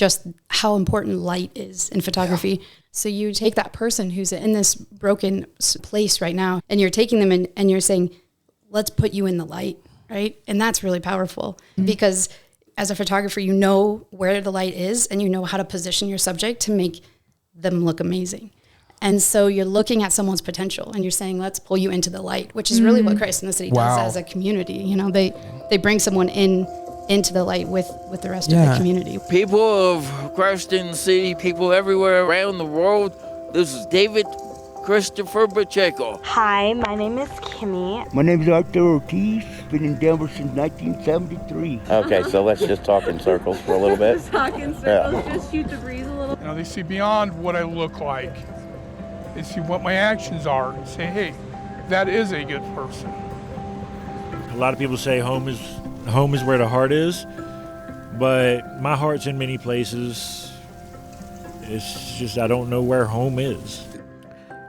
just how important light is in photography. Yeah. So you take that person who's in this broken place right now, and you're taking them in, and you're saying, let's put you in the light, right? And that's really powerful because as a photographer, you know where the light is and you know how to position your subject to make them look amazing. And so you're looking at someone's potential and you're saying, let's pull you into the light, which is really what Christ in the City does as a community. You know, they bring someone into the light with the rest of the community. People of Christ in the City, people everywhere around the world, this is David Christopher Pacheco. Hi, my name is Kimmy. My name is Arthur Ortiz. Been in Denver since 1973. Okay, so let's just talk in circles for a little bit. Just talk in circles, just shoot the breeze a little. You know, they see beyond what I look like. They see what my actions are and say, hey, that is a good person. A lot of people say home is where the heart is, but my heart's in many places. It's just I don't know where home is.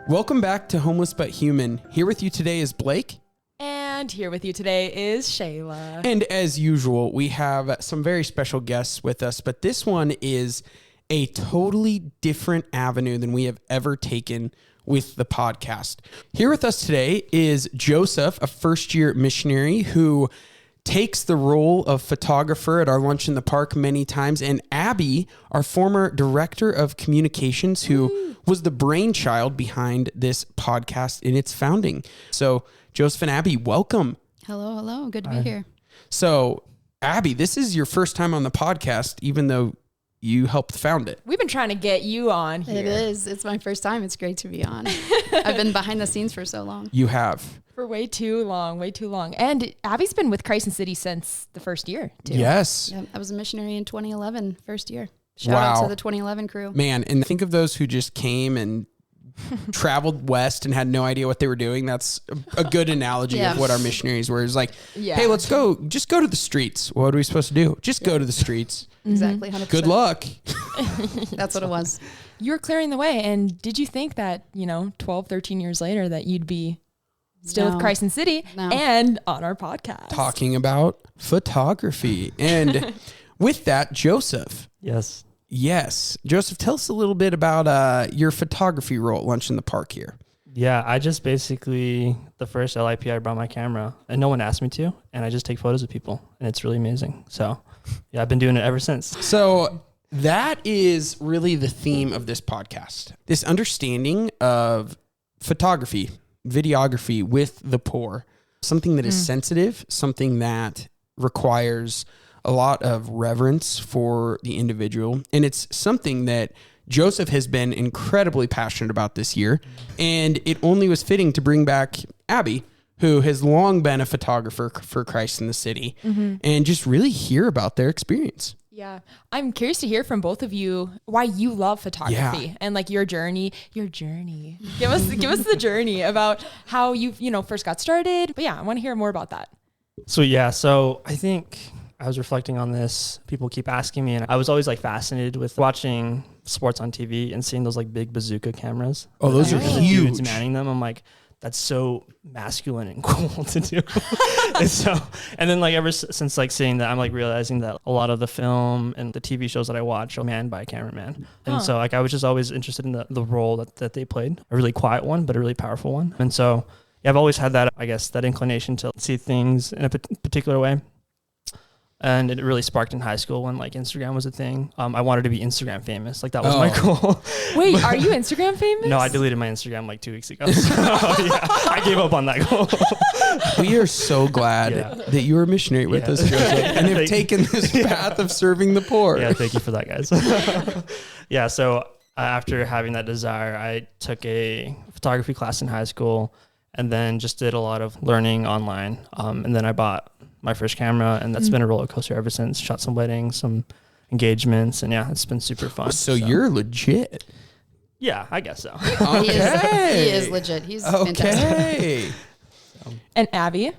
Welcome back to Homeless But Human. Here with you today is Blake. And here with you today is Shayla. And as usual, we have some very special guests with us, but this one is a totally different avenue than we have ever taken with the podcast. Here with us today is Joseph, a first-year missionary who takes the role of photographer at our Lunch in the Park many times, and Abby, our former director of communications, who was the brainchild behind this podcast in its founding. So Joseph and Abby, welcome. Hello. Good to be here. So Abby, this is your first time on the podcast, even though you helped found it. We've been trying to get you on here. It is. It's my first time. It's great to be on. I've been behind the scenes for so long. You have. For way too long. And Abby's been with Christ in the City since the first year, too. Yes. Yeah, I was a missionary in 2011, first year. Shout out to the 2011 crew. Man, and think of those who just came and traveled west and had no idea what they were doing. That's a good analogy of what our missionaries were. It's like, hey, let's go. Just go to the streets. What are we supposed to do? Just go to the streets. Exactly. 100%. Good luck. That's what it was. You were clearing the way. And did you think that, 12, 13 years later that you'd be still with Christ in the City and on our podcast? Talking about photography. And with that, Joseph. Yes. Joseph, tell us a little bit about your photography role at Lunch in the Park here. Yeah, I just basically, the first LIP, I brought my camera and no one asked me to, and I just take photos of people and it's really amazing. So yeah, I've been doing it ever since. So that is really the theme of this podcast. This understanding of photography, videography with the poor, something that is sensitive, something that requires a lot of reverence for the individual. And it's something that Joseph has been incredibly passionate about this year. And it only was fitting to bring back Abby, who has long been a photographer for Christ in the City, and just really hear about their experience. Yeah. I'm curious to hear from both of you why you love photography and like your journey. Give us the journey about how you first got started. But yeah, I want to hear more about that. So I think I was reflecting on this. People keep asking me, and I was always like fascinated with watching sports on TV and seeing those like big bazooka cameras. Oh, those are huge. Dudes manning them. I'm like, that's so masculine and cool to do. and then like ever since like seeing that, I'm like realizing that a lot of the film and the TV shows that I watch are manned by a cameraman. And so like I was just always interested in the role that they played, a really quiet one, but a really powerful one. And so I've always had that, I guess, that inclination to see things in a particular way. And it really sparked in high school when like Instagram was a thing. I wanted to be Instagram famous. Like that was my goal. Wait, are you Instagram famous? No, I deleted my Instagram like 2 weeks ago. So, I gave up on that goal. We are so glad that you were a missionary with us, Joseph, and have taken this path of serving the poor. Yeah, thank you for that, guys. So after having that desire, I took a photography class in high school and then just did a lot of learning online. And then I bought my first camera, and that's been a roller coaster ever since. Shot some weddings, some engagements, and it's been super fun. So you're legit. Yeah, I guess so. Okay. He is legit. He's fantastic. And Abby?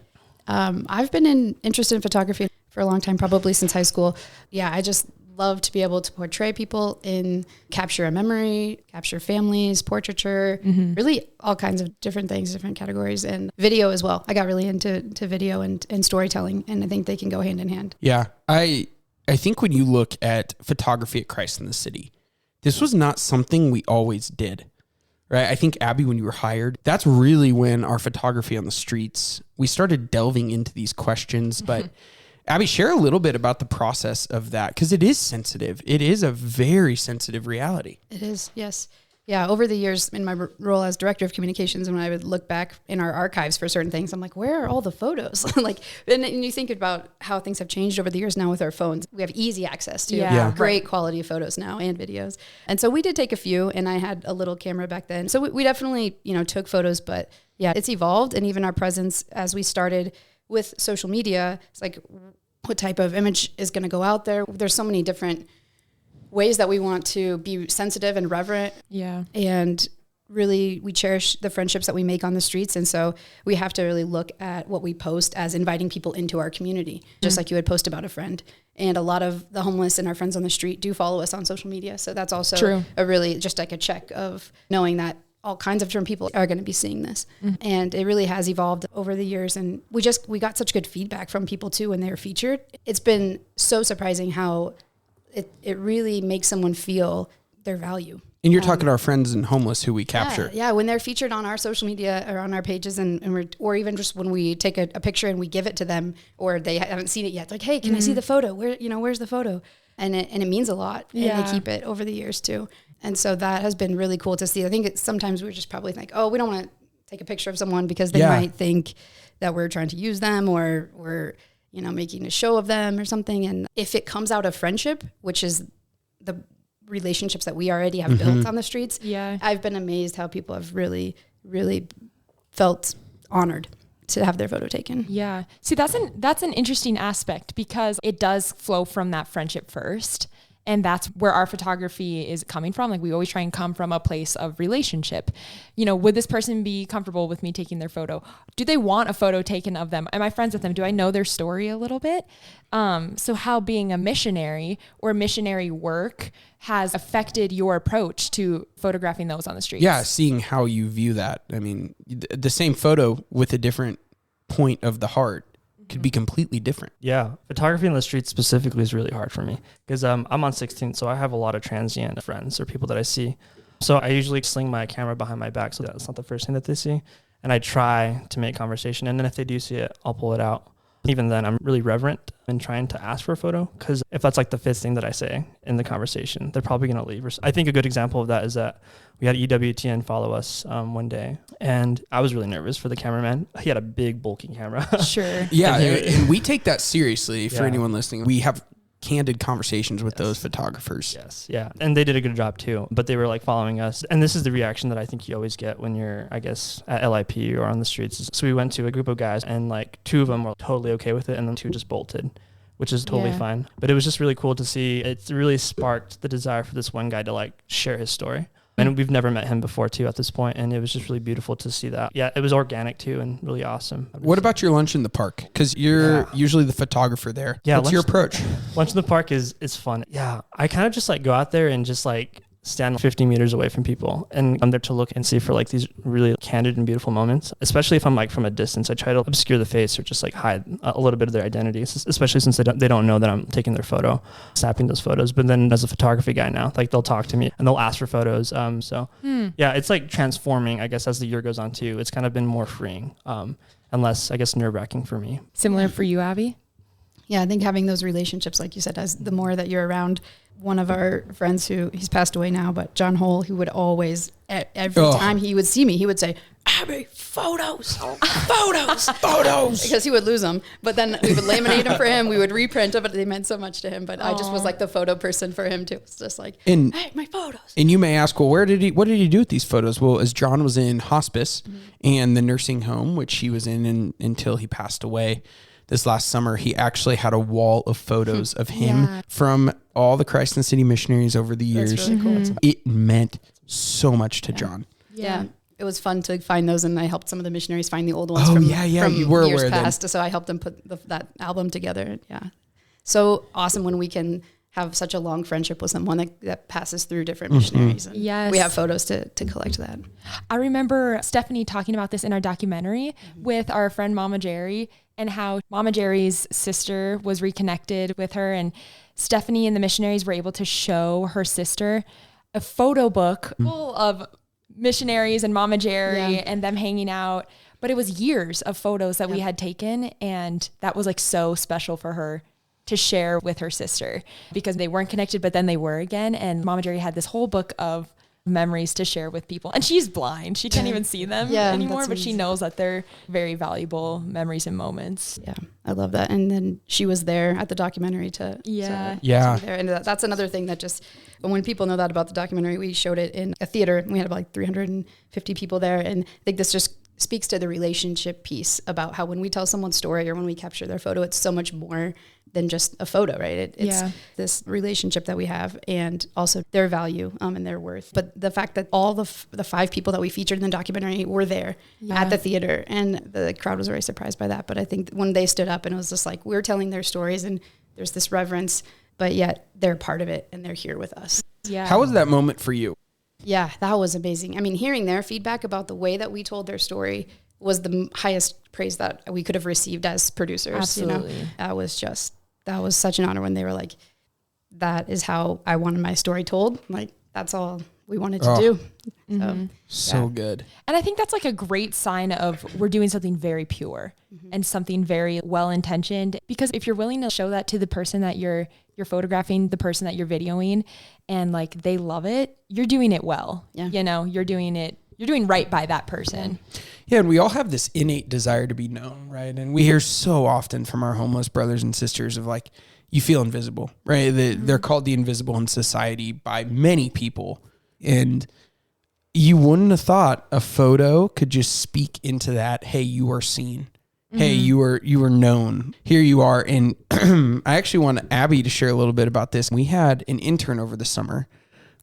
I've been interested in photography for a long time, probably since high school. Yeah, I just love to be able to portray people and capture a memory, capture families, portraiture, really all kinds of different things, different categories, and video as well. I got really into video and storytelling, and I think they can go hand in hand. Yeah, I I think when you look at photography at Christ in the City, this was not something we always did, right? I think, Abby, when you were hired, that's really when our photography on the streets, we started delving into these questions. But Abby, share a little bit about the process of that, because it is sensitive. It is a very sensitive reality. It is, yes. Yeah, over the years in my role as director of communications, and when I would look back in our archives for certain things, I'm like, where are all the photos? And you think about how things have changed over the years now with our phones. We have easy access to great quality of photos now and videos. And so we did take a few, and I had a little camera back then. So we definitely, took photos, but yeah, it's evolved. And even our presence as we started with social media, it's like, what type of image is going to go out there? There's so many different ways that we want to be sensitive and reverent. Yeah. And really, we cherish the friendships that we make on the streets. And so we have to really look at what we post as inviting people into our community, just like you would post about a friend. And a lot of the homeless and our friends on the street do follow us on social media. So that's also a really just like a check of knowing that all kinds of different people are going to be seeing this. And it really has evolved over the years. And we got such good feedback from people too when they were featured. It's been so surprising how it really makes someone feel their value. And you're talking to our friends and homeless who we capture. Yeah, when they're featured on our social media or on our pages, or even just when we take a picture and we give it to them, or they haven't seen it yet, like, hey, can I see the photo? Where's the photo? And it means a lot. Yeah. And they keep it over the years too. And so that has been really cool to see. I think sometimes we just probably think, oh, we don't want to take a picture of someone because they might think that we're trying to use them, or we're making a show of them or something. And if it comes out of friendship, which is the relationships that we already have built on the streets, I've been amazed how people have really, really felt honored to have their photo taken. Yeah. See, that's an interesting aspect, because it does flow from that friendship first. And that's where our photography is coming from. Like, we always try and come from a place of relationship. Would this person be comfortable with me taking their photo? Do they want a photo taken of them? Am I friends with them? Do I know their story a little bit? So how being a missionary or missionary work has affected your approach to photographing those on the streets? Yeah, seeing how you view that. I mean, the same photo with a different point of the heart could be completely different. Yeah. Photography on the street specifically is really hard for me, because I'm on 16, so I have a lot of transient friends or people that I see. So I usually sling my camera behind my back so that's not the first thing that they see. And I try to make conversation. And then if they do see it, I'll pull it out. Even then, I'm really reverent in trying to ask for a photo, because if that's like the fifth thing that I say in the conversation, they're probably going to leave. I think a good example of that is that we had EWTN follow us one day, and I was really nervous for the cameraman. He had a big, bulky camera. Sure. Yeah, and we take that seriously for anyone listening. We have candid conversations with those photographers. Yes, yeah. And they did a good job too, but they were like following us. And this is the reaction that I think you always get when you're, I guess, at LIP or on the streets. So we went to a group of guys, and like 2 of them were totally okay with it, and then 2 just bolted, which is totally fine. But it was just really cool to see. It really sparked the desire for this one guy to like share his story. And we've never met him before too at this point, and it was just really beautiful to see that. Yeah, it was organic too and really awesome. What about your lunch in the park? Because you're usually the photographer there. Yeah, what's your approach? Lunch in the park is fun. Yeah, I kind of just like go out there and just like stand 50 meters away from people, and I'm there to look and see for like these really candid and beautiful moments. Especially if I'm like from a distance, I try to obscure the face or just like hide a little bit of their identity, especially since they don't know that I'm taking their photo, snapping those photos. But then as a photography guy now, like they'll talk to me and they'll ask for photos. Yeah, it's like transforming, I guess, as the year goes on too. It's kind of been more freeing, and less, I guess, nerve-wracking for me. Similar for you, Abby? Yeah, I think having those relationships, like you said, as the more that you're around. One of our friends he's passed away now, but John Hole, who would always, every time he would see me, he would say, Abby, photos. Because he would lose them. But then we would laminate them for him. We would reprint them, but they meant so much to him. But I just was like the photo person for him too. It's just like, hey, my photos. And you may ask, well, what did he do with these photos? Well, as John was in hospice and the nursing home, which he was in until he passed away, this last summer, he actually had a wall of photos of him from all the Christ in the City missionaries over the years. That's really cool. It meant so much to John. Yeah. It was fun to find those, and I helped some of the missionaries find the old ones from you were years aware past. So I helped them put that album together. Yeah. So awesome when we can have such a long friendship with someone that passes through different missionaries. And we have photos to collect that. I remember Stephanie talking about this in our documentary with our friend Mama Jerry, and how Mama Jerry's sister was reconnected with her, and Stephanie and the missionaries were able to show her sister a photo book full of missionaries and Mama Jerry and them hanging out. But it was years of photos that we had taken. And that was like so special for her to share with her sister because they weren't connected, but then they were again. And Mama Jerry had this whole book of memories to share with people. And she's blind. She can't even see them anymore, but she knows that they're very valuable memories and moments. Yeah, I love that. And then she was there at the documentary to be there. And that's another thing that just, when people know that about the documentary, we showed it in a theater. We had about like 350 people there. And I think this just speaks to the relationship piece about how when we tell someone's story or when we capture their photo, it's so much more than just a photo, right? It's this relationship that we have and also their value and their worth. But the fact that all the 5 people that we featured in the documentary were there at the theater, and the crowd was very surprised by that. But I think when they stood up and it was just like, we're telling their stories and there's this reverence, but yet they're part of it and they're here with us. Yeah. How was that moment for you? Yeah, that was amazing. I mean, hearing their feedback about the way that we told their story was the highest praise that we could have received as producers. Absolutely. You know? That was such an honor when they were like, that is how I wanted my story told. Like, that's all we wanted to do. So good. And I think that's like a great sign of we're doing something very pure and something very well-intentioned, because if you're willing to show that to the person that you're photographing, the person that you're videoing, and like they love it, you're doing it well. Yeah. You know, you're doing right by that person. Yeah, and we all have this innate desire to be known, right? And we hear so often from our homeless brothers and sisters of like, you feel invisible, right? They're called the invisible in society by many people. And you wouldn't have thought a photo could just speak into that. Hey, you are seen. Hey, you are known. Here you are. And I actually want Abby to share a little bit about this. We had an intern over the summer,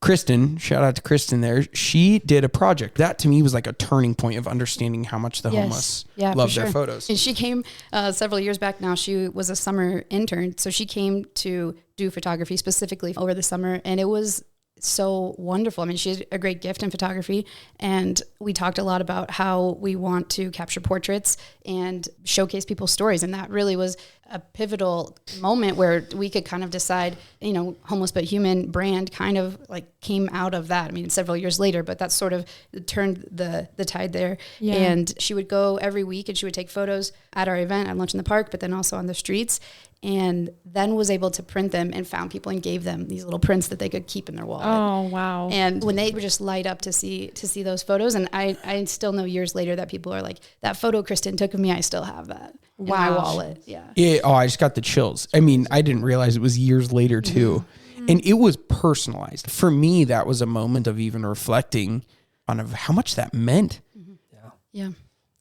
Kristen, shout out to Kristen there. She did a project. That to me was like a turning point of understanding how much the homeless love their photos. And she came several years back now. She was a summer intern. So she came to do photography specifically over the summer. And it was so wonderful. I mean, she has a great gift in photography. And we talked a lot about how we want to capture portraits and showcase people's stories. And that really was a pivotal moment where we could kind of decide, you know, Homeless But Human brand kind of like came out of that. I mean, several years later, but that sort of turned the tide there. Yeah. And she would go every week and she would take photos at our event at Lunch in the Park, but then also on the streets, and then was able to print them and found people and gave them these little prints that they could keep in their wallet. Oh, wow. And when they would just light up to see those photos. And I still know years later that people are like, that photo Kristen took of me, I still have that in my wallet. Yeah. Oh, I just got the chills. I mean, I didn't realize it was years later too. Mm-hmm. And it was personalized. For me, that was a moment of even reflecting on how much that meant. Mm-hmm. Yeah.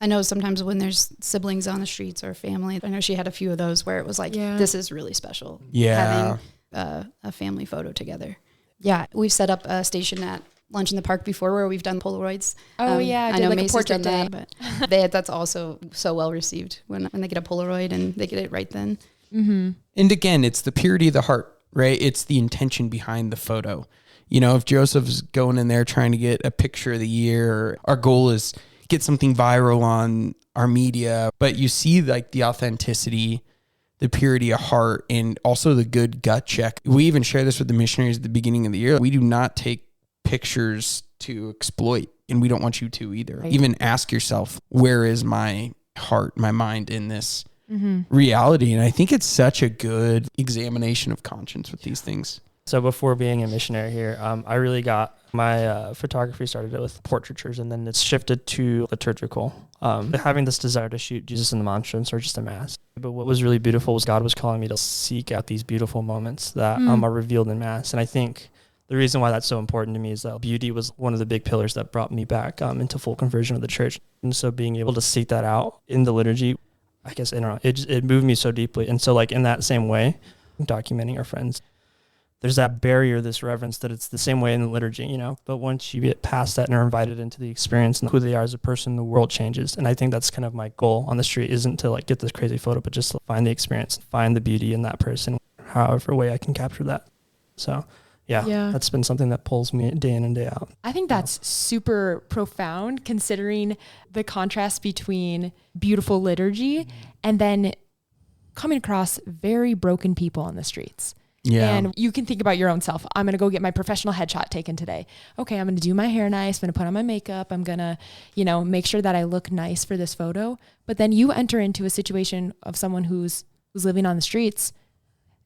I know sometimes when there's siblings on the streets or family, I know she had a few of those where it was like, this is really special. Yeah. Having a family photo together. Yeah. We've set up a station at Lunch in the Park before where we've done Polaroids. Oh yeah. I know like Macy's a portrait done day. That, but that's also so well received when they get a Polaroid and they get it right then. Mm-hmm. And again, it's the purity of the heart, right? It's the intention behind the photo. You know, if Joseph's going in there trying to get a picture of the year, our goal is get something viral on our media, but you see like the authenticity, the purity of heart, and also the good gut check. We even share this with the missionaries at the beginning of the year. We do not take pictures to exploit, and we don't want you to either. Right. Even ask yourself, where is my heart, my mind in this reality? And I think it's such a good examination of conscience with these things. So before being a missionary here, I really got my photography started with portraitures, and then it's shifted to liturgical, having this desire to shoot Jesus in the monstrance or just a mass. But what was really beautiful was God was calling me to seek out these beautiful moments that are revealed in mass. And I think the reason why that's so important to me is that beauty was one of the big pillars that brought me back into full conversion of the church. And so being able to seek that out in the liturgy, I guess, I don't know, it moved me so deeply. And so like in that same way, documenting our friends, there's that barrier, this reverence that it's the same way in the liturgy, you know, but once you get past that and are invited into the experience and who they are as a person, the world changes. And I think that's kind of my goal on the street, isn't to like get this crazy photo, but just to find the experience, find the beauty in that person, however way I can capture that. So yeah, that's been something that pulls me day in and day out. I think that's super profound considering the contrast between beautiful liturgy and then coming across very broken people on the streets. Yeah. And you can think about your own self. I'm going to go get my professional headshot taken today. Okay, I'm going to do my hair nice. I'm going to put on my makeup. I'm going to, make sure that I look nice for this photo. But then you enter into a situation of someone who's living on the streets.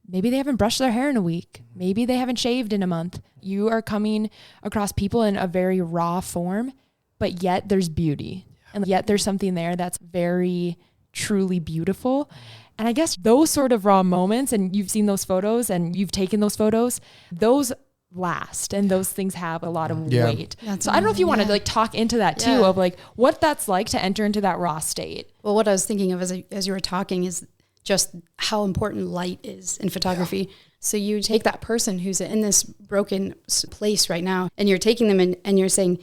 Maybe they haven't brushed their hair in a week. Maybe they haven't shaved in a month. You are coming across people in a very raw form, but yet there's beauty. And yet there's something there that's very truly beautiful. And I guess those sort of raw moments, and you've seen those photos and you've taken those photos, those last and those things have a lot of weight. So I don't know if you want to talk into that too, of what that's like to enter into that raw state. Well, what I was thinking of as you were talking is just how important light is in photography. So you take that person who's in this broken place right now, and you're taking them and you're saying,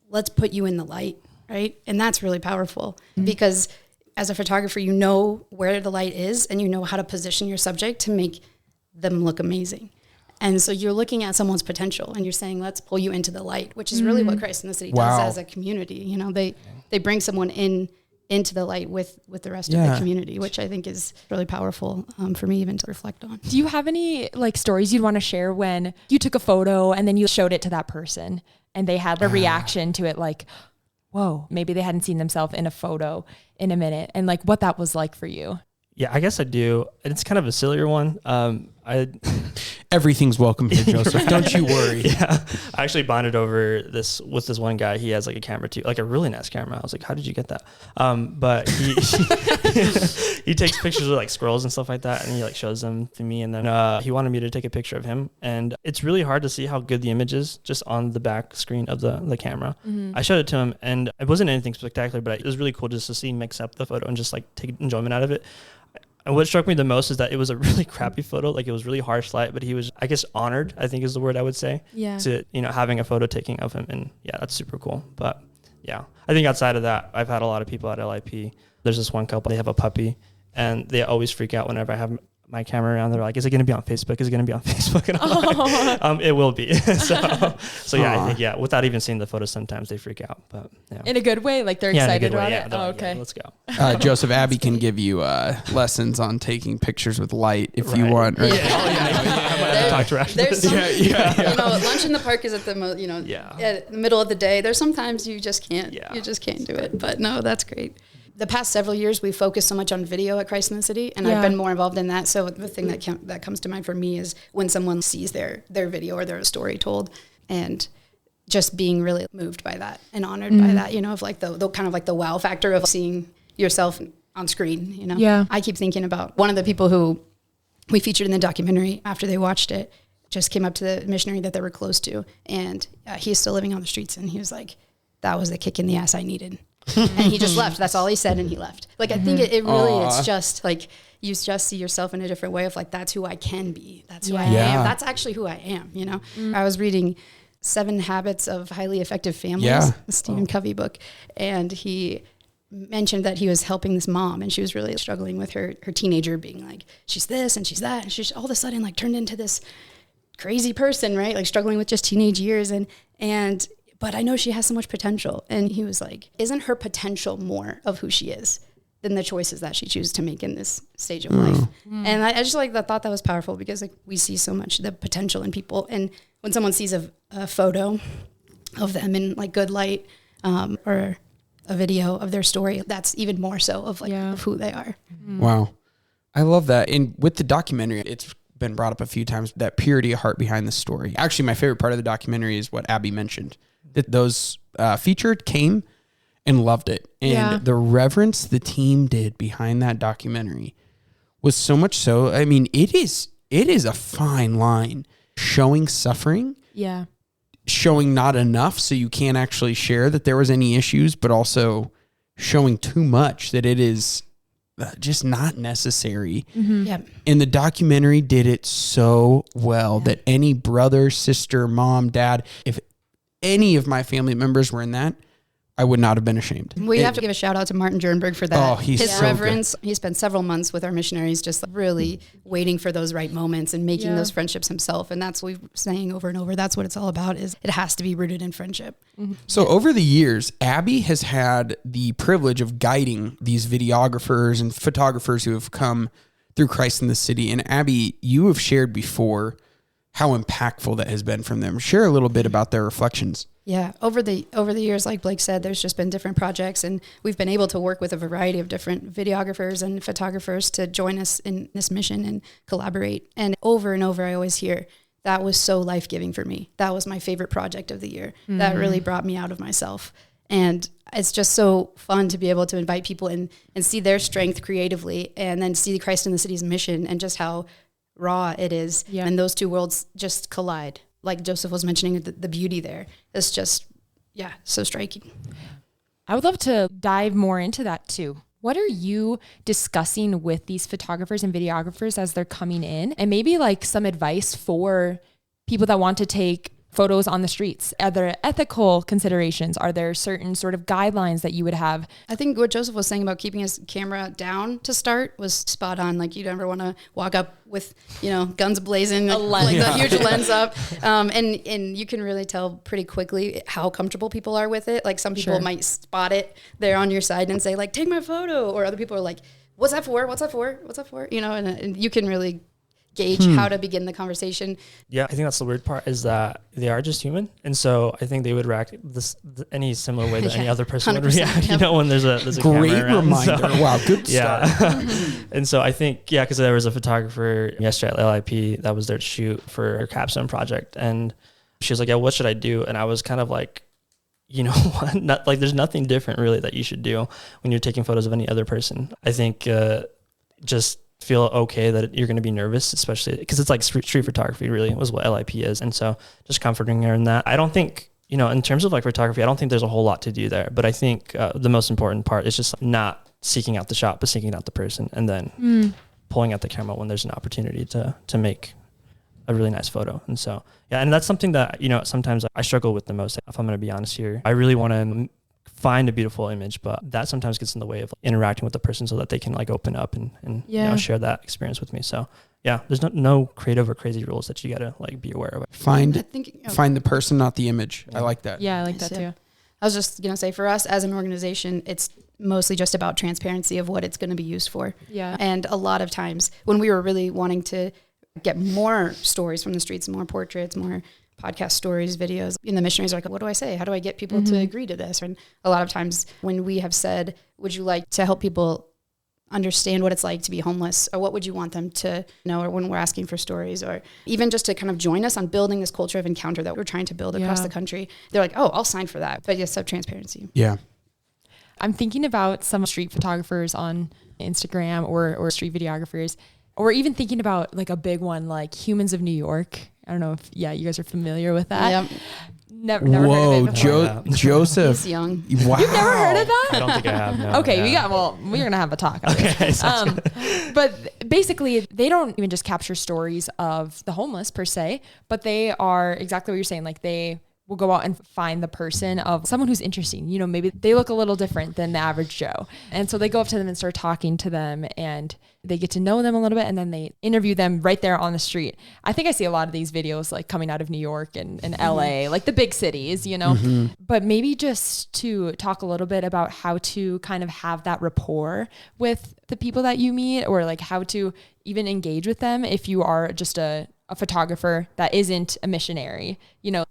let's put you in the light, right? And that's really powerful because as a photographer, you know where the light is and you know how to position your subject to make them look amazing. And so you're looking at someone's potential and you're saying, let's pull you into the light, which is really what Christ in the City does as a community. They bring someone into the light with the rest of the community, which I think is really powerful for me even to reflect on. Do you have any stories you'd want to share when you took a photo and then you showed it to that person and they had a reaction to it whoa, maybe they hadn't seen themselves in a photo in a minute, and what that was like for you? Yeah, I guess I do. It's kind of a sillier one. Everything's welcome here, Joseph. Don't you worry. Yeah, I actually bonded over this with this one guy. He has a camera too, a really nice camera. I was like, how did you get that? But he he takes pictures of squirrels and stuff like that, and he shows them to me. And then he wanted me to take a picture of him, and it's really hard to see how good the image is just on the back screen of the camera. I showed it to him, and it wasn't anything spectacular, but it was really cool just to see him mix up the photo and just take enjoyment out of it. And what struck me the most is that it was a really crappy photo. It was really harsh light, but he was, I guess, honored, I think is the word I would say, to, having a photo taking of him. And yeah, that's super cool. But yeah, I think outside of that, I've had a lot of people at LIP. There's this one couple, they have a puppy and they always freak out whenever I have my camera around. They're like, is it going to be on Facebook? Is it going to be on Facebook? And I'm like, it will be. so yeah, I think, without even seeing the photos, sometimes they freak out, but yeah. In a good way? They're excited about it? Oh, okay. Let's go. Joseph, Abby can give you lessons on taking pictures with light if you want. Right? Talk to there's lunch in the park is at the at the middle of the day. There's sometimes you just can't do it, but no, that's great. The past several years, we focused so much on video at Christ in the City, and I've been more involved in that. So the thing that comes to mind for me is when someone sees their video or their story told, and just being really moved by that and honored by that, of the kind of the wow factor of seeing yourself on screen, Yeah. I keep thinking about one of the people who we featured in the documentary after they watched it, just came up to the missionary that they were close to, and he's still living on the streets, and he was like, that was the kick in the ass I needed. And he just left. That's all he said, and he left. I think it really, it's just you just see yourself in a different way of that's who I can be. That's who I am. That's actually who I am, I was reading 7 Habits of Highly Effective Families, the Stephen Covey book, and he mentioned that he was helping this mom, and she was really struggling with her teenager being she's this and she's that, and she's all of a sudden turned into this crazy person, right? Struggling with just teenage years, and but I know she has so much potential. And he was like, isn't her potential more of who she is than the choices that she chooses to make in this stage of life? And I just thought that was powerful because we see so much the potential in people. And when someone sees a photo of them in good light or a video of their story, that's even more so of of who they are. Wow. I love that. And with the documentary, it's been brought up a few times, that purity of heart behind the story. Actually, my favorite part of the documentary is what Abby mentioned. That those featured came and loved it. And the reverence the team did behind that documentary was so much so, I mean, it is a fine line. Showing suffering. Yeah. Showing not enough so you can't actually share that there was any issues, but also showing too much that it is just not necessary. Yep. And the documentary did it so well that any brother, sister, mom, dad, if any of my family members were in that, I would not have been ashamed. We have to give a shout out to Martin Jernberg for that. Oh, he's His so reverence. Good. He spent several months with our missionaries, just really waiting for those right moments and making those friendships himself. And that's what we're saying over and over. That's what it's all about. Is it has to be rooted in friendship. So over the years, Abby has had the privilege of guiding these videographers and photographers who have come through Christ in the City. And Abby, you have shared before how impactful that has been from them. Share a little bit about their reflections. Yeah, over the years, like Blake said, there's just been different projects, and we've been able to work with a variety of different videographers and photographers to join us in this mission and collaborate. And over, I always hear, that was so life-giving for me. That was my favorite project of the year. Mm-hmm. That really brought me out of myself. And it's just so fun to be able to invite people in and see their strength creatively, and then see Christ in the City's mission and just how raw it is. Yeah. And those two worlds just collide. Like Joseph was mentioning, the beauty there is just, so striking. I would love to dive more into that too. What are you discussing with these photographers and videographers as they're coming in? And maybe like some advice for people that want to take photos on the streets. Are there ethical considerations? Are there certain sort of guidelines that you would have? I think what Joseph was saying about keeping his camera down to start was spot on. Like, you never want to walk up with, guns blazing, like the huge lens up. And you can really tell pretty quickly how comfortable people are with it. Like, some people might spot it there on your side and say, like, take my photo. Or other people are like, what's that for? What's that for? What's that for? And you can really gauge how to begin the conversation. Yeah, I think that's the weird part, is that they are just human, and so I think they would react any similar way that any other person would react. Yep. When there's a great camera around, reminder. So, wow, good start. Yeah. And so I think because there was a photographer yesterday at LIP that was there to shoot for her capstone project, and she was like, "Yeah, what should I do?" And I was kind of like, there's nothing different really that you should do when you're taking photos of any other person. I think just feel okay that you're going to be nervous, especially because it's like street photography really was what LIP is. And so just comforting her in that. I don't think, in terms of like photography, I don't think there's a whole lot to do there, but I think the most important part is just not seeking out the shot, but seeking out the person, and then pulling out the camera when there's an opportunity to make a really nice photo. And so, and that's something that, sometimes I struggle with the most, if I'm going to be honest here. I really want to find a beautiful image, but that sometimes gets in the way of interacting with the person so that they can like open up and share that experience with me. So there's no creative or crazy rules that you got to like be aware of. Find the person, not the image. I like that. Yeah, I like that too. I was just going to say, for us as an organization, it's mostly just about transparency of what it's going to be used for. Yeah. And a lot of times when we were really wanting to get more stories from the streets, more portraits, more podcast stories, videos, and the missionaries are like, what do I say? How do I get people to agree to this? And a lot of times when we have said, would you like to help people understand what it's like to be homeless, or what would you want them to know, or when we're asking for stories, or even just to kind of join us on building this culture of encounter that we're trying to build across the country, they're like, oh, I'll sign for that. But yes, have transparency. Yeah. I'm thinking about some street photographers on Instagram or street videographers, or even thinking about like a big one, like Humans of New York. I don't know if, you guys are familiar with that. Yep. Never heard of it before. Joseph. He's young. Wow. You've never heard of that? I don't think I have, no. Okay, we're going to have a talk. Okay. But basically, they don't even just capture stories of the homeless per se, but they are exactly what you're saying. Like, they will go out and find the person of someone who's interesting. Maybe they look a little different than the average Joe. And so they go up to them and start talking to them, and they get to know them a little bit, and then they interview them right there on the street. I think I see a lot of these videos like coming out of New York and LA, like the big cities, but maybe just to talk a little bit about how to kind of have that rapport with the people that you meet, or like how to even engage with them if you are just a photographer that isn't a missionary.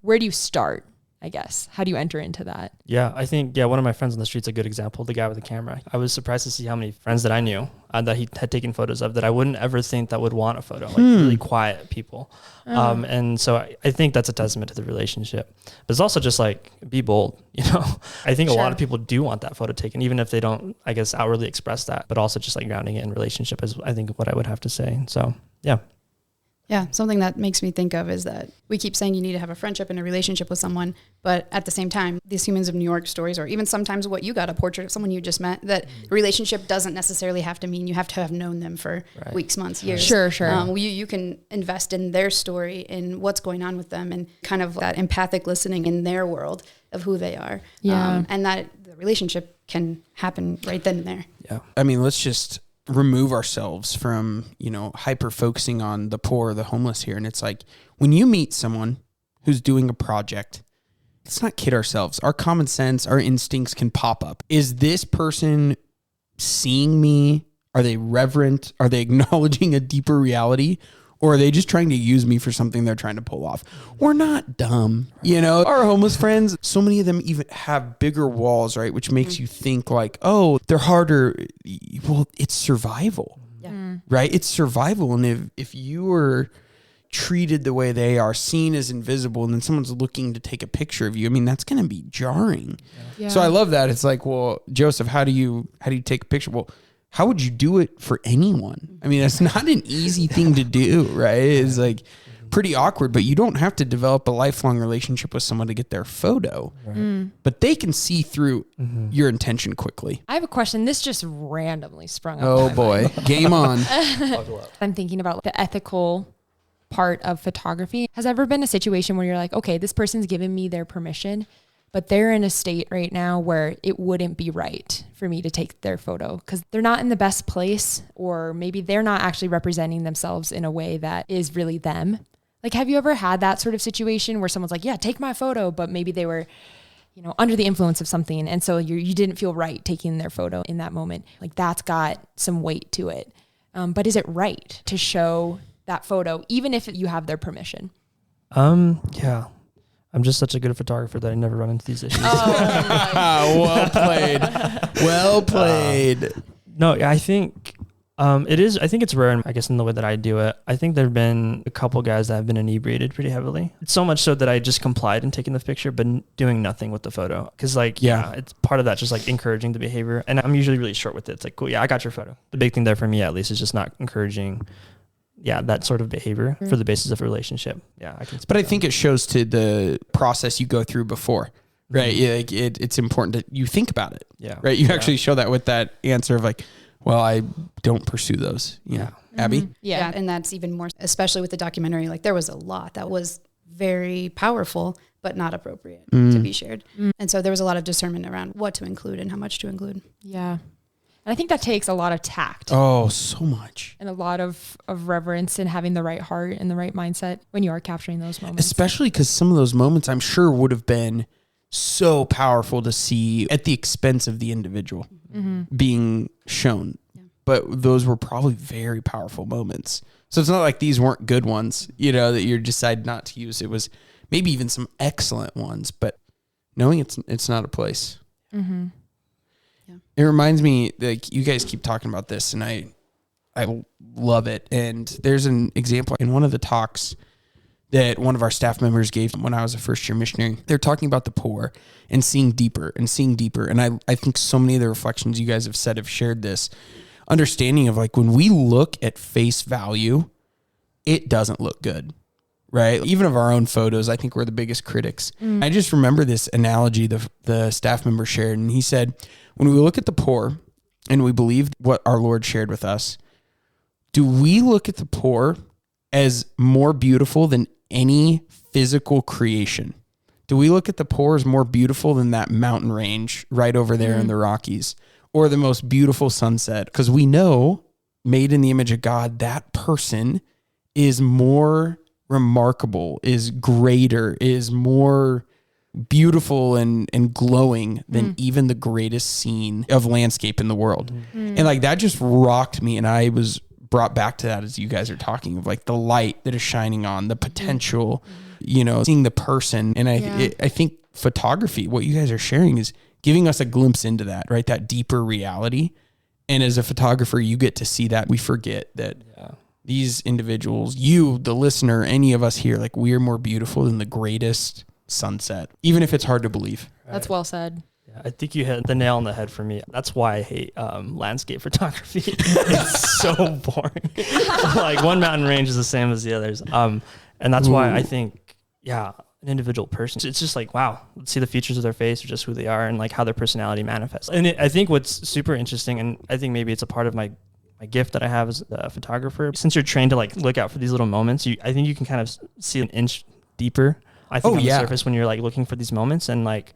Where do you start, I guess? How do you enter into that? Yeah, I think, one of my friends on the street's a good example, the guy with the camera. I was surprised to see how many friends that I knew that he had taken photos of that I wouldn't ever think that would want a photo, like really quiet people. And so I think that's a testament to the relationship. But it's also just like, be bold, I think a lot of people do want that photo taken, even if they don't, I guess, outwardly express that, but also just like grounding it in relationship is, I think, what I would have to say. So, yeah. Yeah, something that makes me think of is that we keep saying you need to have a friendship and a relationship with someone, but at the same time, these Humans of New York stories, or even sometimes what you got, a portrait of someone you just met, that relationship doesn't necessarily have to mean you have to have known them for weeks, months, years. Sure. You can invest in their story, in what's going on with them, and kind of that empathic listening in their world of who they are. Yeah. And that the relationship can happen right then and there. Yeah. I mean, let's just remove ourselves from, hyper focusing on the poor, the homeless here. And it's like, when you meet someone who's doing a project, let's not kid ourselves. Our common sense, our instincts can pop up. Is this person seeing me Are they reverent? Are they acknowledging a deeper reality? Or are they just trying to use me for something they're trying to pull off? We're not dumb. You know, our homeless friends, so many of them even have bigger walls, right? Which makes you think like, oh, they're harder. Well, it's survival, right? It's survival. And if you were treated the way they are, seen as invisible, and then someone's looking to take a picture of you, I mean, that's going to be jarring. Yeah. So I love that. It's like, well, Joseph, how do you take a picture? Well, how would you do it for anyone? I mean, that's not an easy thing to do, right? It's like pretty awkward, but you don't have to develop a lifelong relationship with someone to get their photo. Right. But they can see through your intention quickly. I have a question. This just randomly sprung up. Oh boy, game on. I'm thinking about the ethical part of photography. Has ever been a situation where you're like, okay, this person's given me their permission, but they're in a state right now where it wouldn't be right for me to take their photo because they're not in the best place, or maybe they're not actually representing themselves in a way that is really them. Like, have you ever had that sort of situation where someone's like, yeah, take my photo, but maybe they were, under the influence of something. And so you didn't feel right taking their photo in that moment. Like, that's got some weight to it. But is it right to show that photo, even if you have their permission? Yeah. I'm just such a good photographer that I never run into these issues. Well played. Well played. No, I think it is. I think it's rare, I guess, in the way that I do it. I think there have been a couple guys that have been inebriated pretty heavily. It's so much so that I just complied in taking the picture, but doing nothing with the photo. Because, it's part of that, just like encouraging the behavior. And I'm usually really short with it. It's like, cool, yeah, I got your photo. The big thing there for me, at least, is just not encouraging that sort of behavior for the basis of a relationship. Yeah, But I think it shows to the process you go through before, right? It's important that you think about it. Yeah. Right. You actually show that with that answer of like, well, I don't pursue those. Yeah. Abby? Yeah. And that's even more, especially with the documentary, like there was a lot that was very powerful, but not appropriate to be shared. And so there was a lot of discernment around what to include and how much to include. Yeah. And I think that takes a lot of tact. Oh, so much. And a lot of reverence and having the right heart and the right mindset when you are capturing those moments. Especially because some of those moments I'm sure would have been so powerful to see at the expense of the individual being shown. Yeah. But those were probably very powerful moments. So it's not like these weren't good ones, that you decide not to use. It was maybe even some excellent ones, but knowing it's not a place. Mm-hmm. It reminds me, like, you guys keep talking about this, and I love it. And there's an example in one of the talks that one of our staff members gave when I was a first-year missionary. They're talking about the poor and seeing deeper and seeing deeper. And I think so many of the reflections you guys have said have shared this understanding of, like, when we look at face value, it doesn't look good. Right. Even of our own photos, I think we're the biggest critics. I just remember this analogy the staff member shared. And he said, when we look at the poor and we believe what our Lord shared with us, do we look at the poor as more beautiful than any physical creation? Do we look at the poor as more beautiful than that mountain range right over there in the Rockies, or the most beautiful sunset? Because we know, made in the image of God, that person is more remarkable, is greater, is more beautiful and glowing than even the greatest scene of landscape in the world. And like, that just rocked me. And I was brought back to that as you guys are talking of, like, the light that is shining on the potential, seeing the person. And I think photography, what you guys are sharing, is giving us a glimpse into that, right? That deeper reality. And as a photographer, you get to see that. We forget that these individuals, you, the listener, any of us here, like, we are more beautiful than the greatest sunset, even if it's hard to believe. That's well said. Yeah, I think you hit the nail on the head for me. That's why I hate landscape photography. It's so boring. Like, one mountain range is the same as the others. And that's why I think, an individual person, it's just like, wow, let's see the features of their face or just who they are and like how their personality manifests. And I think what's super interesting, and I think maybe it's a part of my gift that I have as a photographer, since you're trained to like look out for these little moments, I think you can kind of see an inch deeper, I think, on the surface when you're like looking for these moments. And like,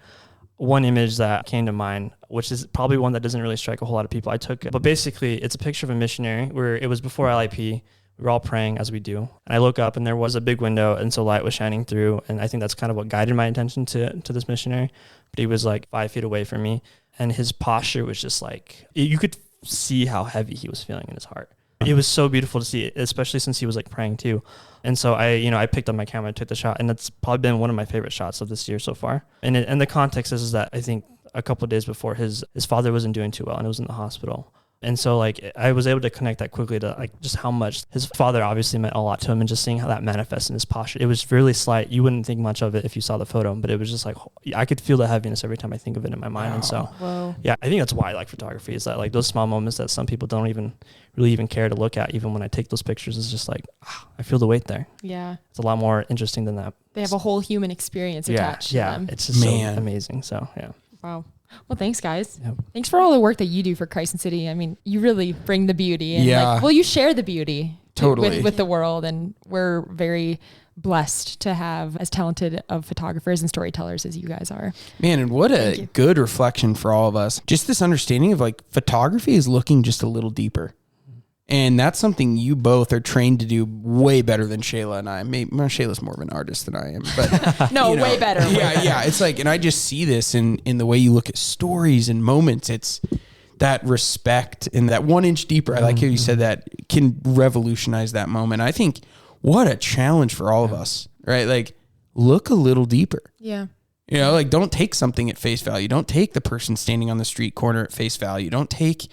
one image that came to mind, which is probably one that doesn't really strike a whole lot of people, I took, but basically it's a picture of a missionary where it was before LIP. We were all praying, as we do. And I look up and there was a big window, and so light was shining through. And I think that's kind of what guided my attention to this missionary. But he was like 5 feet away from me, and his posture was just like, you could see how heavy he was feeling in his heart. It was so beautiful to see, especially since he was like praying too. And so I picked up my camera and took the shot, and it's probably been one of my favorite shots of this year so far. And the context is that I think a couple of days before his father wasn't doing too well and was in the hospital. And so like I was able to connect that quickly to like just how much his father obviously meant a lot to him, and just seeing how that manifests in his posture. It was really slight. You wouldn't think much of it if you saw the photo, but it was just like, I could feel the heaviness every time I think of it in my mind. And so, yeah, I think that's why I like photography, is that like those small moments that some people don't really even care to look at. Even when I take those pictures, it's just like, I feel the weight there. Yeah. It's a lot more interesting than that. They have a whole human experience attached to them. It's just so amazing. So, yeah. Wow. Well, thanks, guys. Yep. Thanks for all the work that you do for Crescent City. I mean, you really bring the beauty. And you share the beauty with the world. And we're very blessed to have as talented of photographers and storytellers as you guys are. Man, and what a good reflection for all of us. Just this understanding of like photography is looking just a little deeper. And that's something you both are trained to do way better than Shayla and I. Shayla's more of an artist than I am, but no, way better. Yeah. It's like, and I just see this in the way you look at stories and moments. It's that respect and that 1 inch deeper. I like how you said that can revolutionize that moment. I think what a challenge for all of us, right? Like look a little deeper. Yeah. You know, like don't take something at face value. Don't take the person standing on the street corner at face value. Don't take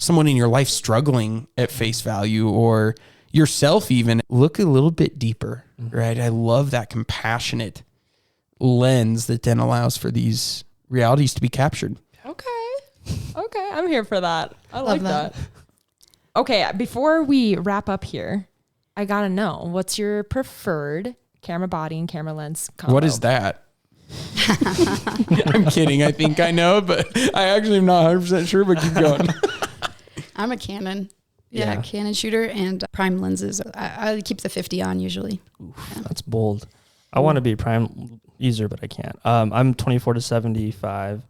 someone in your life struggling at face value, or yourself even. Look a little bit deeper, right? I love that compassionate lens that then allows for these realities to be captured. Okay. I'm here for that. I like that. Okay. Before we wrap up here, I got to know, what's your preferred camera body and camera lens combo? What is that? I'm kidding. I think I know, but I actually am not 100% sure, but keep going. I'm a Canon. Yeah, Canon shooter and prime lenses. I keep the 50 on usually. Oof, that's bold. I want to be prime user, but I can't. I'm 24-75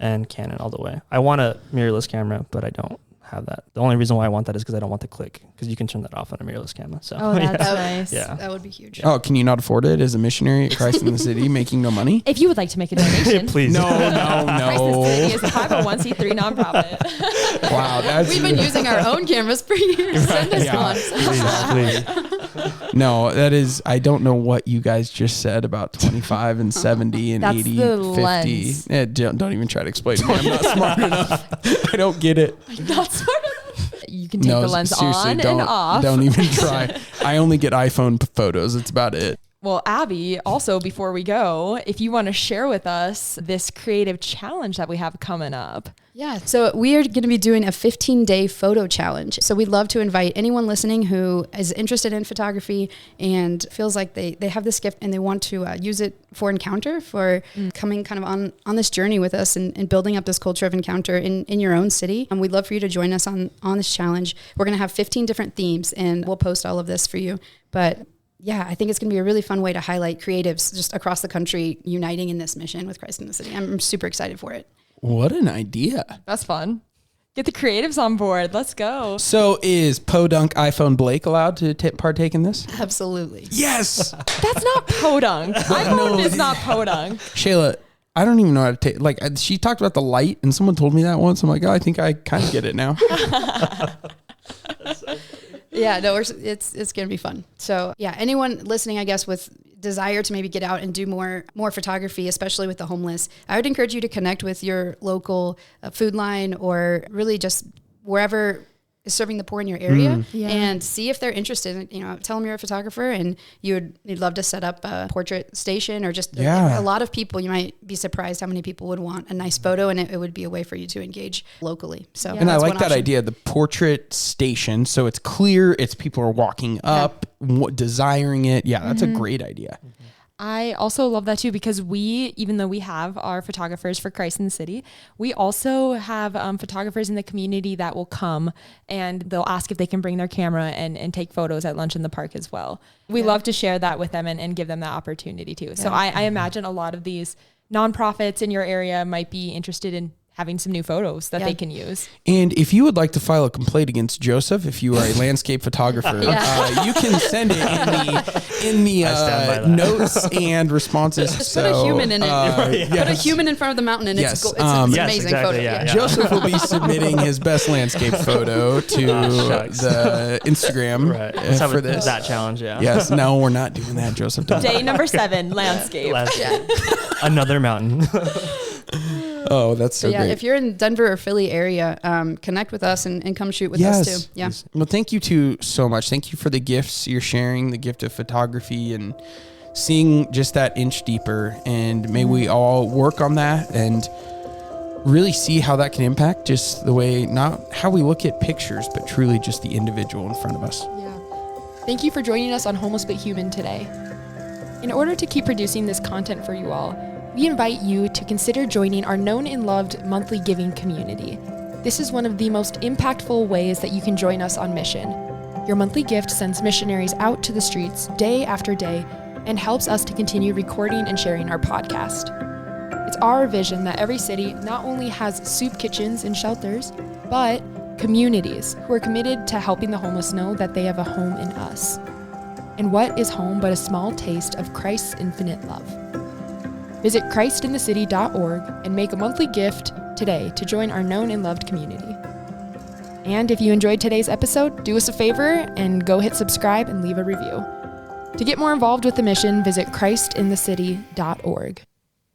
and Canon all the way. I want a mirrorless camera, but I don't have that. The only reason why I want that is because I don't want the click, because you can turn that off on a mirrorless camera. So that's nice. Yeah, that would be huge. Oh, can you not afford it as a missionary at Christ in the City, making no money? If you would like to make a donation, please. No. Christ in the City is a 501c3 nonprofit. Wow, we've been using our own cameras for years. Send us one. Please. No, that is, I don't know what you guys just said about 25 and 70 and that's 80, the 50. Lens. Don't even try to explain to me. I'm not smart enough. I don't get it. Not smart enough. You can take the lens on and off. Don't even try. I only get iPhone photos. That's about it. Well, Abby, also before we go, if you want to share with us this creative challenge that we have coming up. Yeah, so we are going to be doing a 15-day photo challenge. So we'd love to invite anyone listening who is interested in photography and feels like they have this gift and they want to use it for encounter, for coming kind of on this journey with us and building up this culture of encounter in your own city. And we'd love for you to join us on this challenge. We're going to have 15 different themes, and we'll post all of this for you. But yeah, I think it's going to be a really fun way to highlight creatives just across the country uniting in this mission with Christ in the City. I'm super excited for it. What an idea. That's fun. Get the creatives on board. Let's go. So is Podunk iPhone Blake allowed to partake in this? Absolutely. Yes. That's not Podunk. iPhone is not Podunk. Shayla, I don't even know how to take, like, she talked about the light and someone told me that once. I'm like, oh, I think I kind of get it now. Yeah, no, it's going to be fun. So yeah, anyone listening, I guess, with desire to maybe get out and do more photography, especially with the homeless, I would encourage you to connect with your local food line, or really just wherever is serving the poor in your area, and see if they're interested. Tell them you're a photographer and you'd love to set up a portrait station, or just a lot of people. You might be surprised how many people would want a nice photo, and it would be a way for you to engage locally. So, and I like that idea, the portrait station. So it's clear, it's people are walking up, desiring it. Yeah, that's a great idea. I also love that too, because even though we have our photographers for Christ in the City, we also have photographers in the community that will come and they'll ask if they can bring their camera and take photos at lunch in the park as well. We love to share that with them and give them that opportunity too. So I imagine a lot of these nonprofits in your area might be interested in having some new photos that they can use. And if you would like to file a complaint against Joseph, if you are a landscape photographer, you can send it in the notes and responses. Just put a human in it. Put a human in front of the mountain, and it's an amazing photo. Yeah. Joseph will be submitting his best landscape photo to the Instagram for this. That challenge, Yes, no, we're not doing that, Joseph. Day number 7, landscape. Another mountain. Oh, that's so great. If you're in Denver or Philly area, connect with us and come shoot with us too. Yeah. Well, thank you two so much. Thank you for the gifts you're sharing, the gift of photography and seeing just that inch deeper. And may we all work on that and really see how that can impact just the way, not how we look at pictures, but truly just the individual in front of us. Yeah. Thank you for joining us on Homeless But Human today. In order to keep producing this content for you all, we invite you to consider joining our known and loved monthly giving community. This is one of the most impactful ways that you can join us on mission. Your monthly gift sends missionaries out to the streets day after day and helps us to continue recording and sharing our podcast. It's our vision that every city not only has soup kitchens and shelters, but communities who are committed to helping the homeless know that they have a home in us. And what is home but a small taste of Christ's infinite love? Visit christinthecity.org and make a monthly gift today to join our known and loved community. And if you enjoyed today's episode, do us a favor and go hit subscribe and leave a review. To get more involved with the mission, visit christinthecity.org.